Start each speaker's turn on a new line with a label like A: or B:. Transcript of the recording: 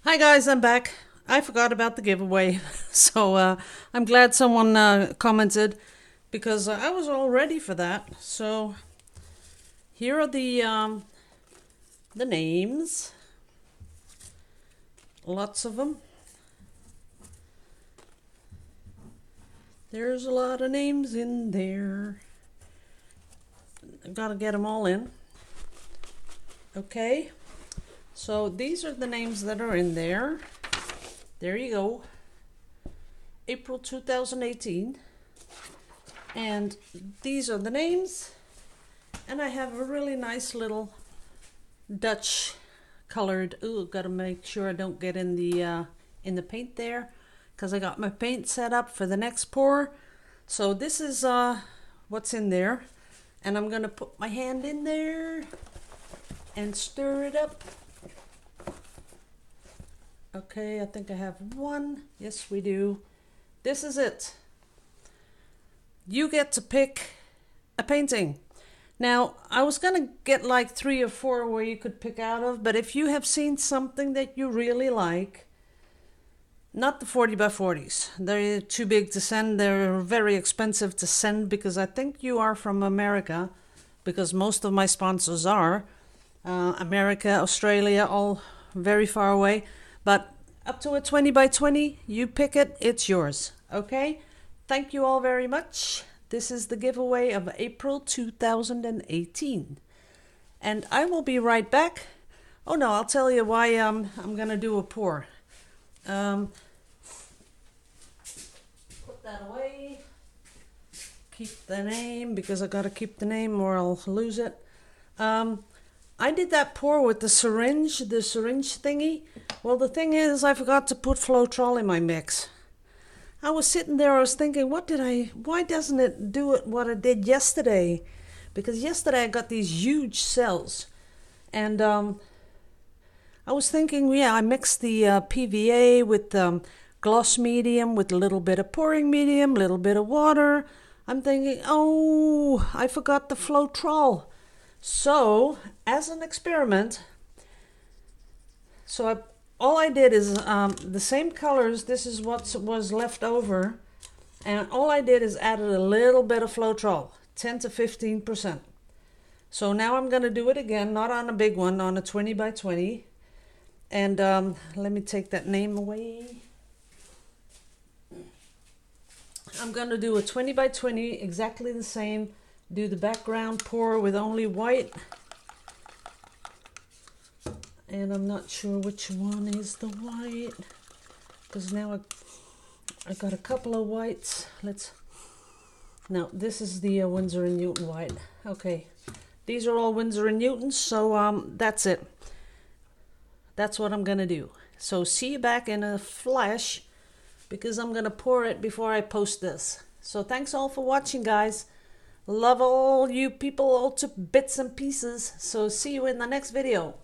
A: Hi guys, I'm back. I forgot about the giveaway, so I'm glad someone commented because I was all ready for that. So here are the names, lots of them. There's a lot of names in there. I've got to get them all in. Okay, so these are the names that are in there. There you go. April 2018. And these are the names. And I have a really nice little Dutch colored. Ooh, gotta make sure I don't get in the paint there, because I got my paint set up for the next pour. So this is what's in there. And I'm gonna put my hand in there and stir it up. Okay, I think I have one. Yes, we do. This is it. You get to pick a painting. Now, I was going to get like 3 or 4 where you could pick out of, but if you have seen something that you really like, not the 40 by 40s. They're too big to send. They're very expensive to send because I think you are from America, because most of my sponsors are. America, Australia, all very far away. But up to a 20 by 20, you pick it, it's yours. Okay? Thank you all very much. This is the giveaway of April 2018. And I will be right back. Oh no, I'll tell you why I'm going to do a pour. Put that away. Keep the name, because I got to keep the name or I'll lose it. I did that pour with the syringe thingy. Well, the thing is, I forgot to put Floetrol in my mix. I was sitting there, I was thinking, why doesn't it do it what it did yesterday? Because yesterday I got these huge cells. And I was thinking, yeah, I mixed the PVA with gloss medium with a little bit of pouring medium, a little bit of water. I'm thinking, oh, I forgot the Floetrol. So, as an experiment, all I did is the same colors. This is what was left over, and all I did is added a little bit of Floetrol, 10 to 15%. So now I'm going to do it again, not on a big one, on a 20 by 20. And let me take that name away. I'm going to do a 20 by 20, exactly the same. Do the background pour with only white. And I'm not sure which one is the white, because now I got a couple of whites. Now this is the Winsor & Newton white. Okay, these are all Winsor & Newtons, so that's it. That's what I'm going to do. So see you back in a flash, because I'm going to pour it before I post this. So thanks all for watching, guys. Love all you people all to bits and pieces. So see you in the next video.